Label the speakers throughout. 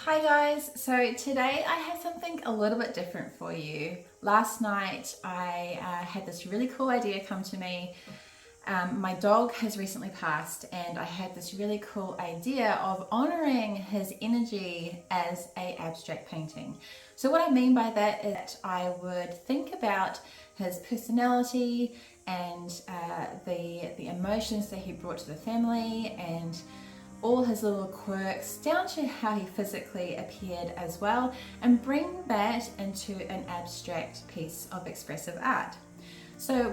Speaker 1: Hi guys, so today I have something a little bit different for you. Last night I had this really cool idea come to me. My dog has recently passed and I had this really cool idea of honoring his energy as an abstract painting. So what I mean by that is that I would think about his personality and the emotions that he brought to the family and all his little quirks down to how he physically appeared as well, and bring that into an abstract piece of expressive art. So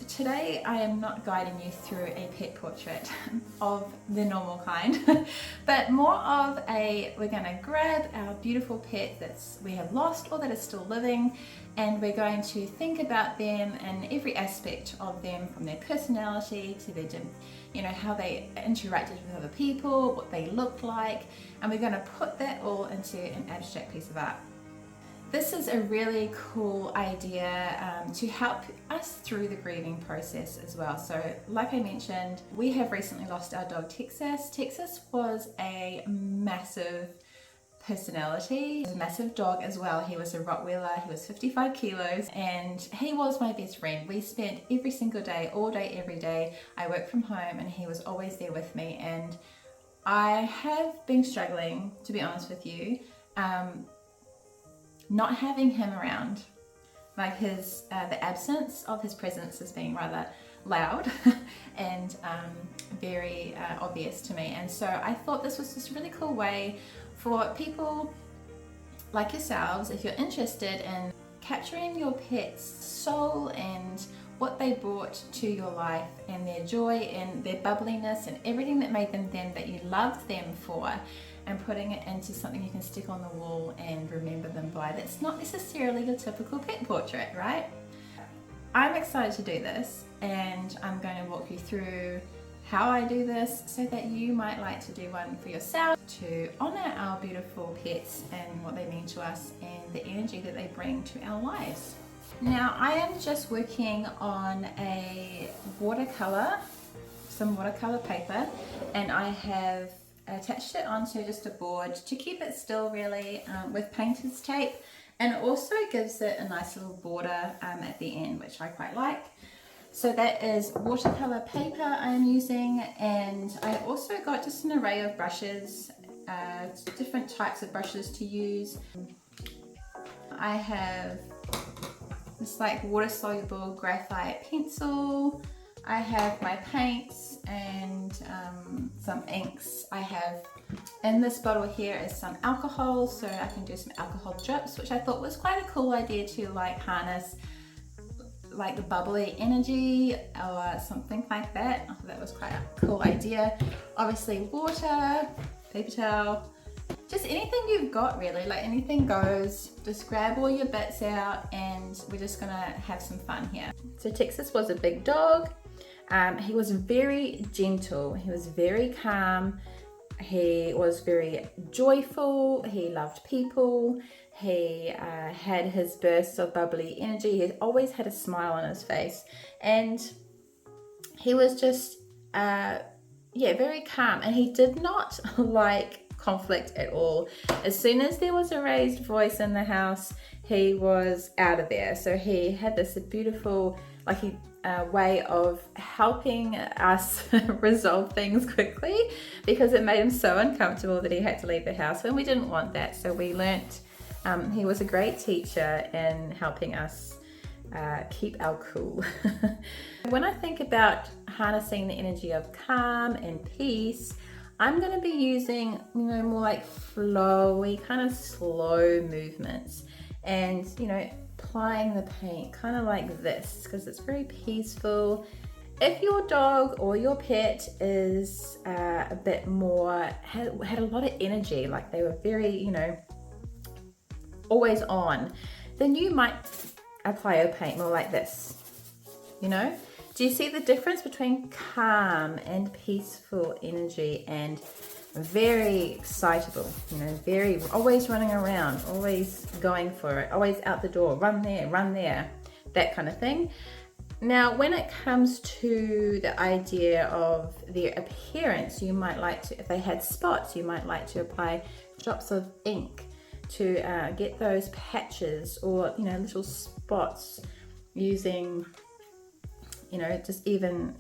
Speaker 1: today I am not guiding you through a pet portrait of the normal kind, but more of we're gonna grab our beautiful pet that we have lost or that is still living, and we're going to think about them and every aspect of them, from their personality to their, how they interacted with other people, what they looked like, and we're gonna put that all into an abstract piece of art. This is a really cool idea to help us through the grieving process as well. So like I mentioned, we have recently lost our dog Texas. Texas was a massive personality, a massive dog as well. He was a Rottweiler, he was 55 kilos, and he was my best friend. We spent every single day, all day, every day. I worked from home and he was always there with me, and I have been struggling, to be honest with you, not having him around. Like the absence of his presence has been rather loud and very obvious to me. And so I thought this was this really cool way for people like yourselves, if you're interested in capturing your pet's soul and what they brought to your life and their joy and their bubbliness and everything that made them them, that you loved them for, and putting it into something you can stick on the wall and remember them by. That's not necessarily your typical pet portrait, right? I'm excited to do this, and I'm going to walk you through how I do this so that you might like to do one for yourself, to honor our beautiful pets and what they mean to us and the energy that they bring to our lives. Now I am just working on some watercolor paper, and I have attached it onto just a board to keep it still, really, with painter's tape, and it also gives it a nice little border at the end, which I quite like. So that is watercolor paper I am using, and I also got just an array of brushes, different types of brushes to use. I have this like water soluble graphite pencil. I have my paints and some inks. I have, in this bottle here is some alcohol, so I can do some alcohol drips, which I thought was quite a cool idea to like harness like the bubbly energy or something like that. I thought that was quite a cool idea. Obviously water, paper towel, just anything you've got really, like anything goes. Just grab all your bits out and we're just gonna have some fun here. So Texas was a big dog. He was very gentle, he was very calm, he was very joyful, he loved people, he had his bursts of bubbly energy, he always had a smile on his face, and he was just very calm, and he did not like conflict at all. As soon as there was a raised voice in the house, he was out of there. So he had this beautiful way of helping us resolve things quickly, because it made him so uncomfortable that he had to leave the house, and we didn't want that. So we learnt, he was a great teacher in helping us keep our cool. When I think about harnessing the energy of calm and peace, I'm going to be using, more like flowy, kind of slow movements, and, applying the paint kind of like this, because it's very peaceful. If your dog or your pet is a bit more, had a lot of energy, like they were very, always on, then you might apply your paint more like this, Do you see the difference between calm and peaceful energy and very excitable, very always running around, always going for it, always out the door, run there, that kind of thing? Now, when it comes to the idea of their appearance, you might like to, if they had spots, you might like to apply drops of ink to get those patches or, you know, little spots using, you know, just even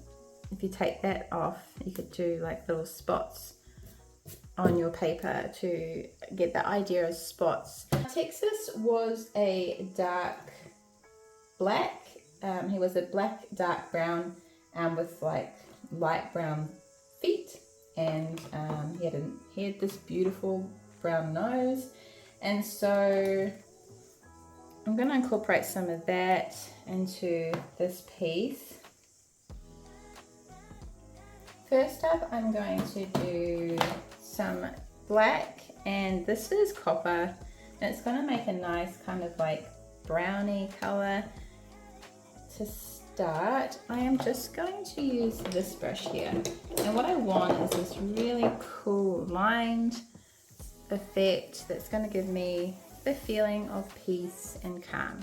Speaker 1: if you take that off, you could do like little spots on your paper to get the idea of spots. Texas was a dark black. He was a black, dark brown with like light brown feet, and he had this beautiful brown nose. And so I'm going to incorporate some of that into this piece. First up, I'm going to do some black, and this is copper, and it's going to make a nice kind of like browny color. To start, I am just going to use this brush here, and what I want is this really cool lined effect that's going to give me the feeling of peace and calm.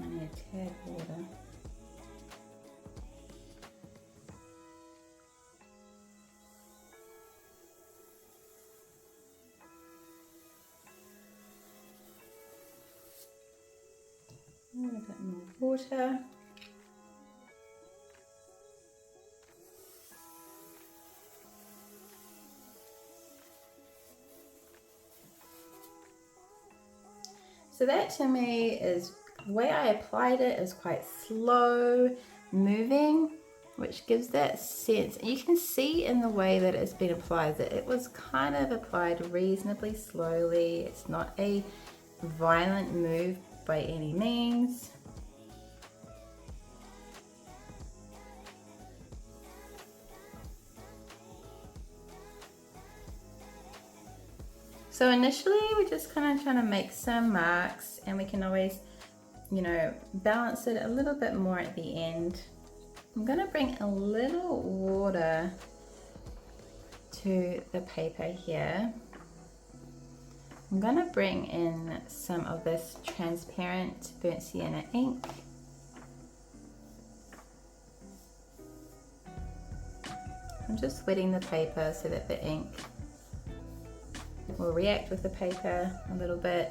Speaker 1: I need a tad water. A little bit more water. So that to me is, the way I applied it is quite slow moving, which gives that sense. And you can see in the way that it's been applied that it was kind of applied reasonably slowly. It's not a violent move by any means. So initially we're just kind of trying to make some marks, and we can always, you know, balance it a little bit more at the end. I'm going to bring a little water to the paper here. I'm going to bring in some of this transparent burnt sienna ink. I'm just wetting the paper so that the ink will react with the paper a little bit.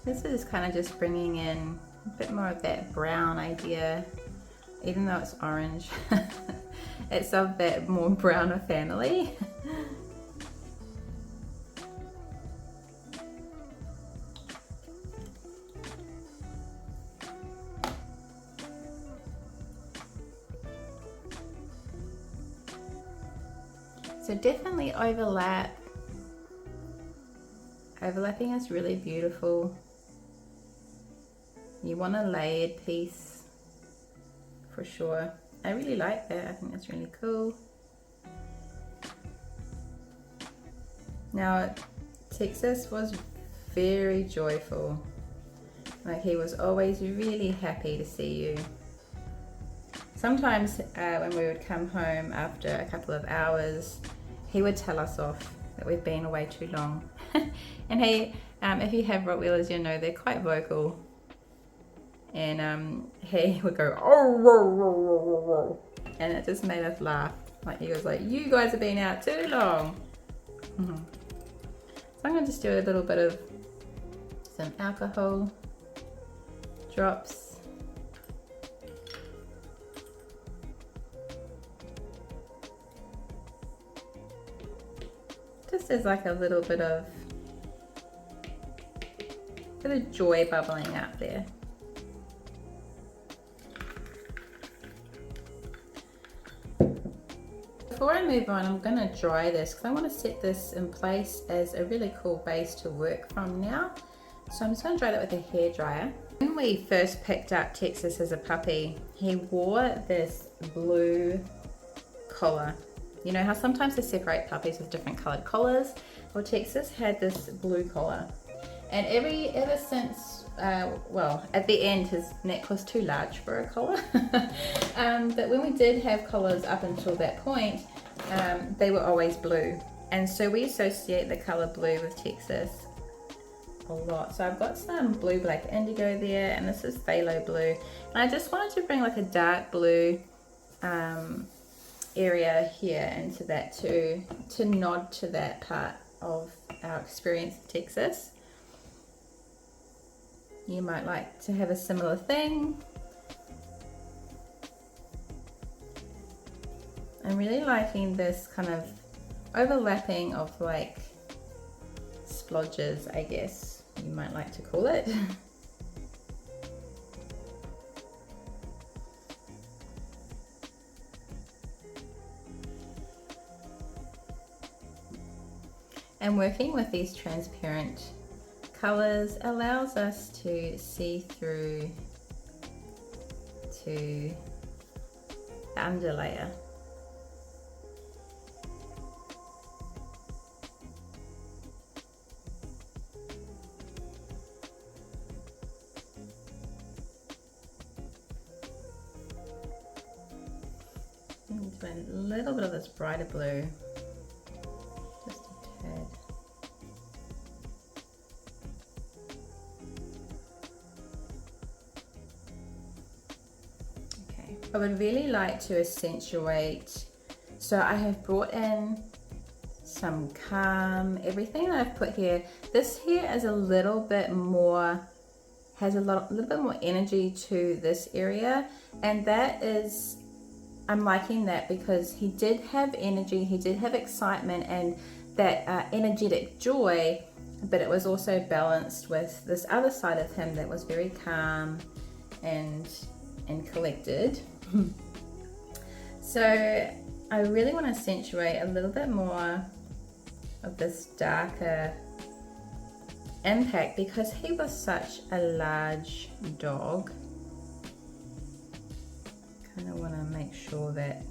Speaker 1: This is kind of just bringing in a bit more of that brown idea, even though it's orange. It's of that more browner family. So definitely overlap. Overlapping is really beautiful. You want a layered piece for sure. I really like that. I think that's really cool. Now, Texas was very joyful. Like, he was always really happy to see you. Sometimes when we would come home after a couple of hours, he would tell us off that we've been away too long. And he, if you have Rottweilers, you know they're quite vocal. And he would go, oh, and it just made us laugh. Like, he was like, you guys have been out too long. So I'm going to just do a little bit of some alcohol drops. Just as like a little bit of joy bubbling out there. Before I move on, I'm going to dry this because I want to set this in place as a really cool base to work from now. So I'm just going to dry that with a hairdryer. When we first picked up Texas as a puppy, he wore this blue collar. You know how sometimes they separate puppies with different coloured collars? Well, Texas had this blue collar. And ever since, well, at the end his neck was too large for a collar. But when we did have collars up until that point, they were always blue. And so we associate the color blue with Texas a lot. So I've got some blue, black, indigo there, and this is phthalo blue. And I just wanted to bring like a dark blue area here into that to nod to that part of our experience in Texas. You might like to have a similar thing. I'm really liking this kind of overlapping of like splodges, I guess you might like to call it. And working with these transparent colors allows us to see through to the underlayer. A little bit of this brighter blue, just a tad. Okay, I would really like to accentuate, so I have brought in some calm, everything that I've put here. This here is a little bit more, has a little bit more energy to this area, and that is, I'm liking that because he did have energy, he did have excitement and that energetic joy, but it was also balanced with this other side of him that was very calm and collected. So I really want to accentuate a little bit more of this darker impact because he was such a large dog. Kind of want to make sure that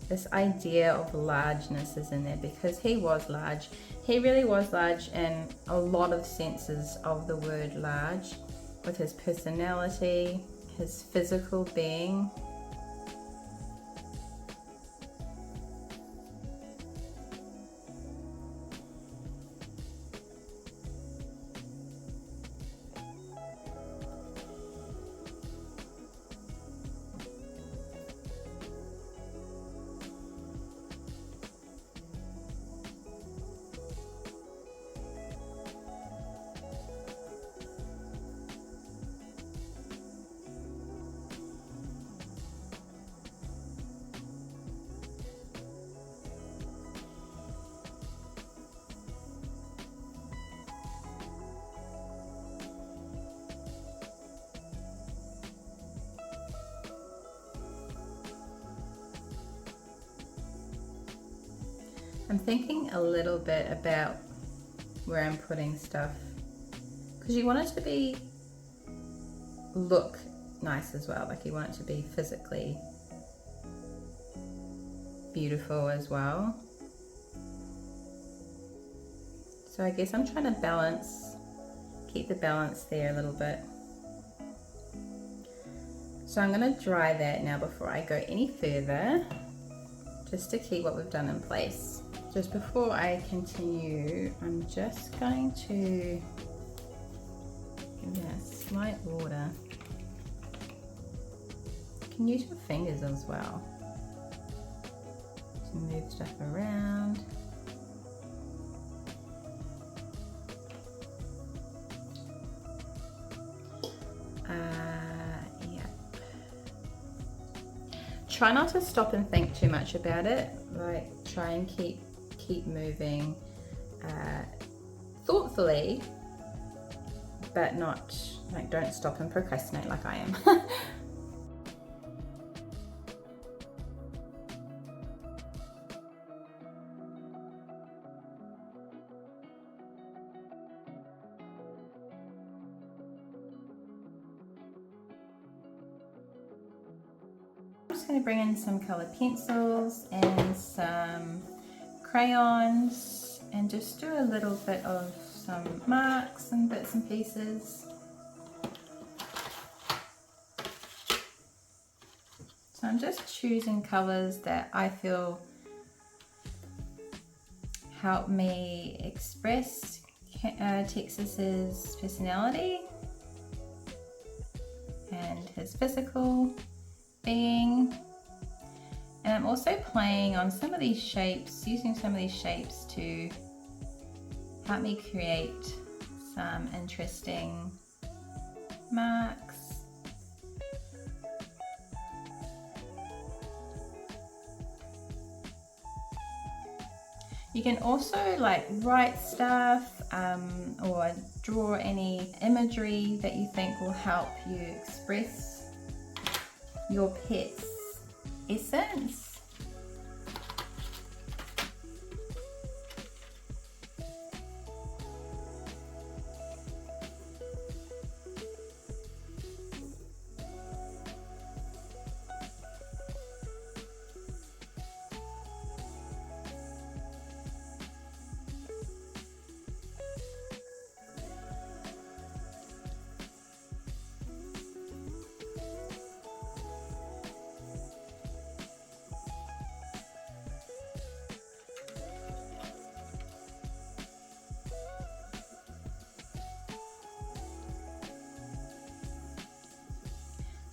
Speaker 1: this idea of largeness is in there because he was large. He really was large in a lot of senses of the word large, with his personality, his physical being. I'm thinking a little bit about where I'm putting stuff because you want it to look nice as well, like you want it to be physically beautiful as well. So I guess I'm trying to keep the balance there a little bit. So I'm going to dry that now before I go any further, just to keep what we've done in place. Just before I continue, I'm just going to give that a slight water. You can use your fingers as well to move stuff around. Try not to stop and think too much about it. Like, try and keep moving thoughtfully, but not like, don't stop and procrastinate like I am. I'm just going to bring in some colored pencils and some crayons and just do a little bit of some marks and bits and pieces. So I'm just choosing colors that I feel help me express Texas's personality and his physical being. And I'm also playing on some of these shapes, using some of these shapes to help me create some interesting marks. You can also like write stuff or draw any imagery that you think will help you express your pet's essence.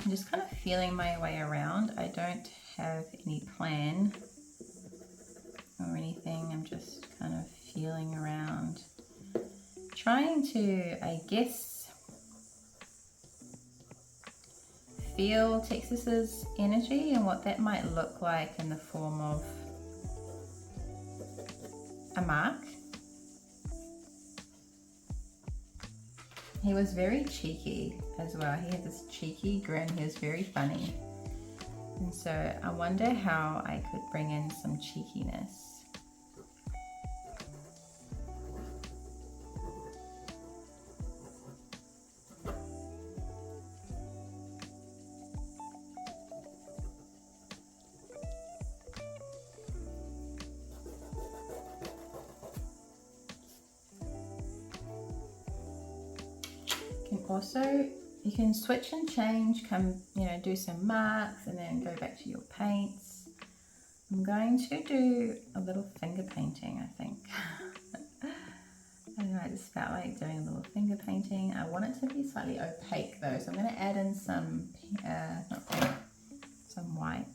Speaker 1: I'm just kind of feeling my way around. I don't have any plan or anything. I'm just kind of feeling around, trying to, I guess, feel Texas's energy and what that might look like in the form of a mark. He was very cheeky as well. He had this cheeky grin. He was very funny. And so I wonder how I could bring in some cheekiness. Also, you can switch and change, do some marks and then go back to your paints. I'm going to do a little finger painting, I think. I don't know, I just felt like doing a little finger painting. I want it to be slightly opaque though, so I'm going to add in some, not pink, some white.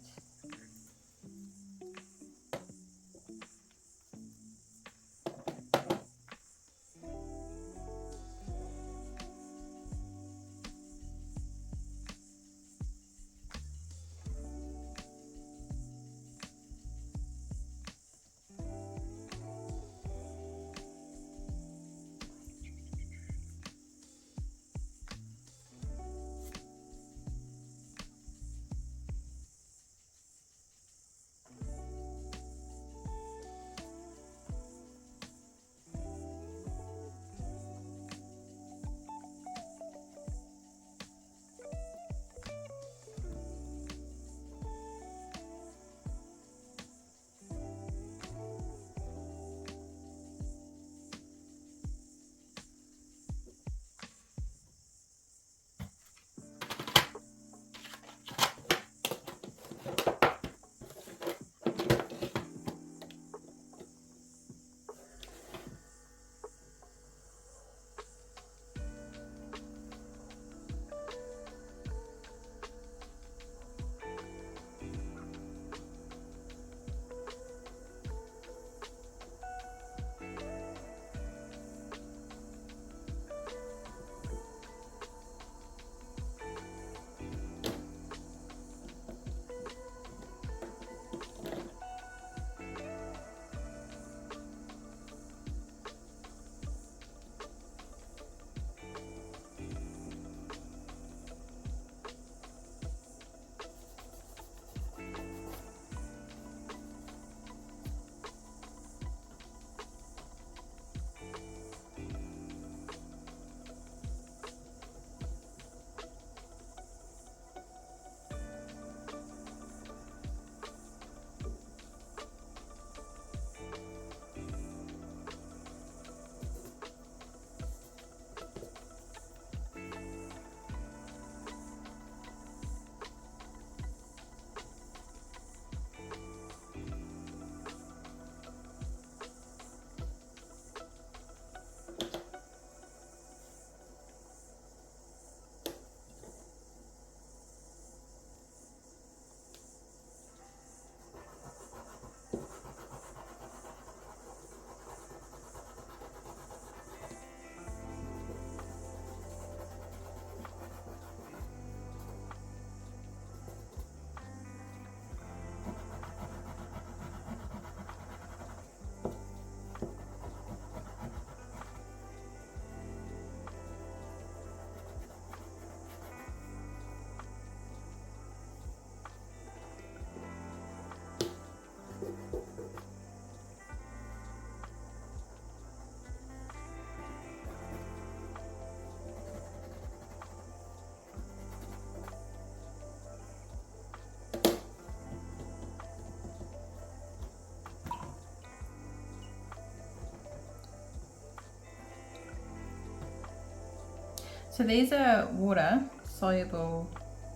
Speaker 1: So these are water soluble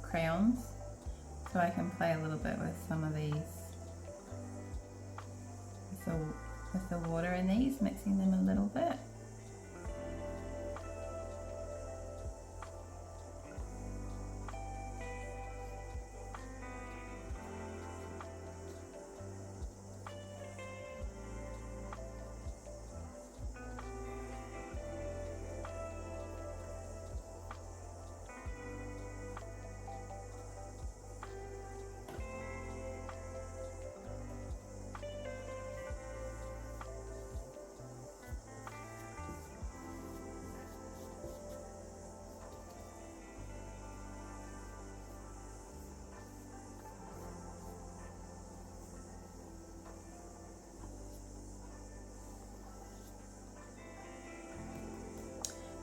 Speaker 1: crayons, so I can play a little bit with some of these, with the water in these, mixing them a little bit.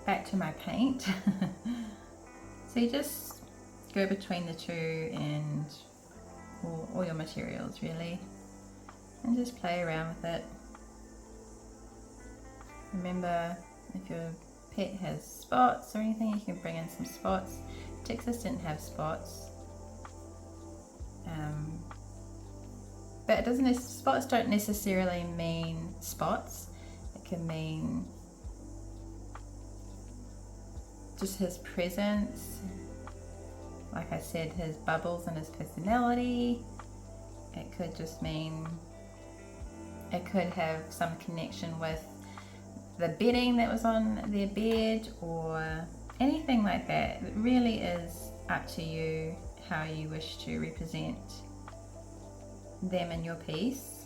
Speaker 1: Back to my paint. So you just go between the two and all your materials really, and just play around with it. Remember, if your pet has spots or anything, you can bring in some spots. Texas didn't have spots, but it doesn't. Spots don't necessarily mean spots. It can mean just his presence, like I said, his bubbles and his personality. It could just mean, it could have some connection with the bedding that was on their bed or anything like that. It really is up to you how you wish to represent them in your piece.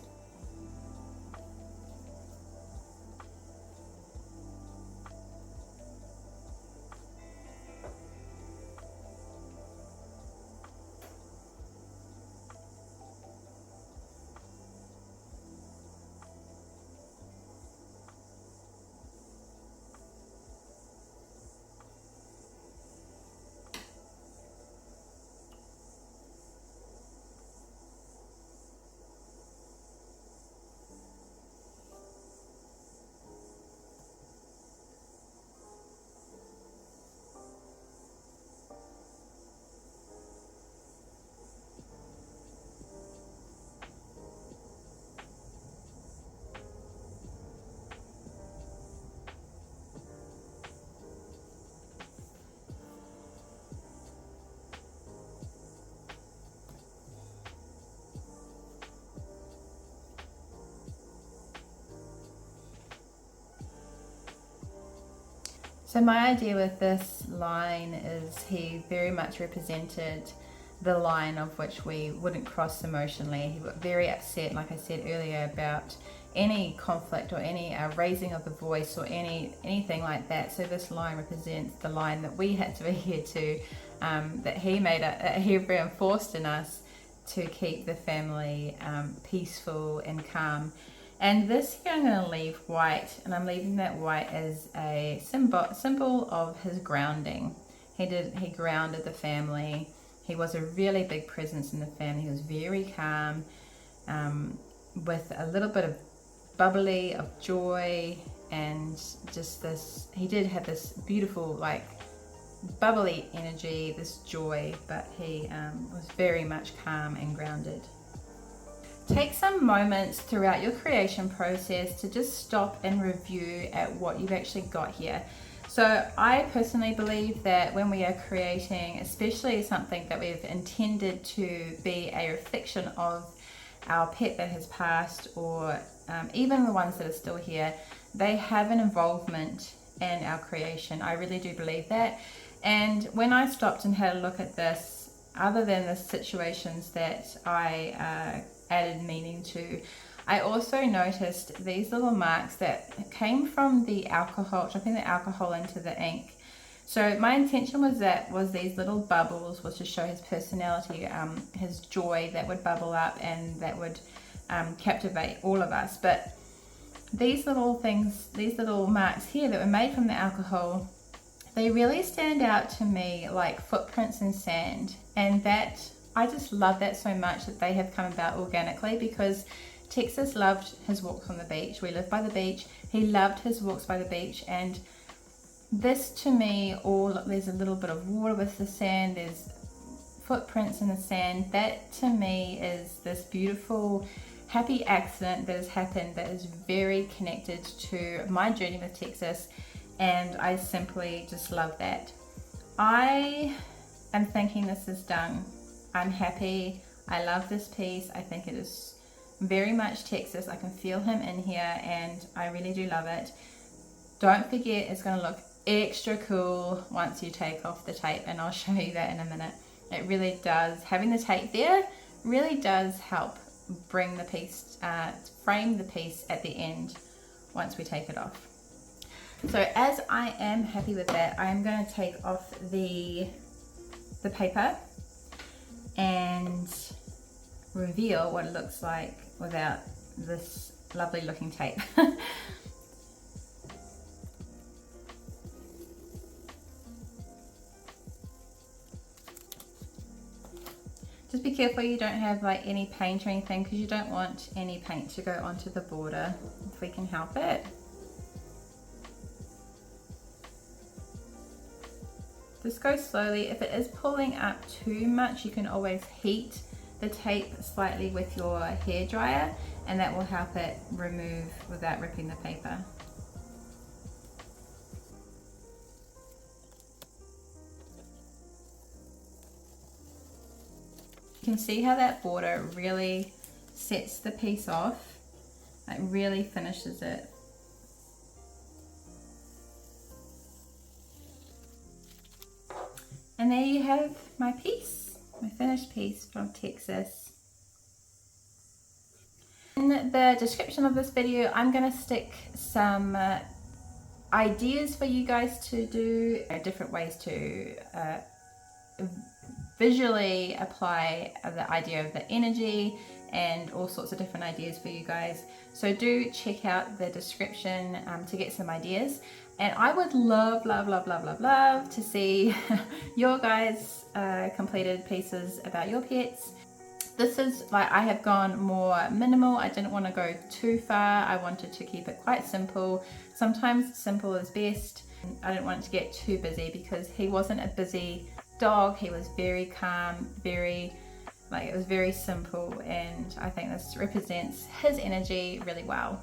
Speaker 1: So my idea with this line is he very much represented the line of which we wouldn't cross emotionally. He got very upset, like I said earlier, about any conflict or any raising of the voice or anything like that. So this line represents the line that we had to adhere to, that he reinforced in us to keep the family peaceful and calm. And this here I'm going to leave white, and I'm leaving that white as a symbol of his grounding. He grounded the family. He was a really big presence in the family. He was very calm, with a little bit of bubbly, of joy, and just this, he did have this beautiful, like, bubbly energy, this joy, but he was very much calm and grounded. Take some moments throughout your creation process to just stop and review at what you've actually got here. So I personally believe that when we are creating, especially something that we've intended to be a reflection of our pet that has passed, or even the ones that are still here, they have an involvement in our creation. I really do believe that. And when I stopped and had a look at this, other than the situations that I added meaning to, I also noticed these little marks that came from the alcohol, dropping the alcohol into the ink. So my intention was these little bubbles was to show his personality, his joy that would bubble up and that would captivate all of us. But these little things, these little marks here that were made from the alcohol, they really stand out to me like footprints in sand. And that, I just love that so much, that they have come about organically, because Texas loved his walks on the beach. We live by the beach. He loved his walks by the beach, and This to me, there's a little bit of water with the sand, there's footprints in the sand. That to me is this beautiful happy accident that has happened that is very connected to my journey with Texas, and I simply just love that. I am thinking this is done. I'm happy. I love this piece. I think it is very much Texas. I can feel him in here and I really do love it. Don't forget, it's going to look extra cool once you take off the tape, and I'll show you that in a minute. It really does. Having the tape there really does help bring the piece, frame the piece at the end once we take it off. So as I am happy with that, I am going to take off the paper and reveal what it looks like without this lovely looking tape. Just be careful you don't have like any paint or anything, because you don't want any paint to go onto the border if we can help it. Just go slowly. If it is pulling up too much, you can always heat the tape slightly with your hairdryer, and that will help it remove without ripping the paper. You can see how that border really sets the piece off. It really finishes it. And there you have my piece, my finished piece from Texas. In the description of this video, I'm going to stick some ideas for you guys to do, different ways to visually apply the idea of the energy, and all sorts of different ideas for you guys. So do check out the description to get some ideas. And I would love to see your guys' completed pieces about your pets. This is like, I have gone more minimal. I didn't want to go too far. I wanted to keep it quite simple. Sometimes simple is best. I didn't want it to get too busy, because he wasn't a busy dog. He was very calm, it was very simple, and I think this represents his energy really well.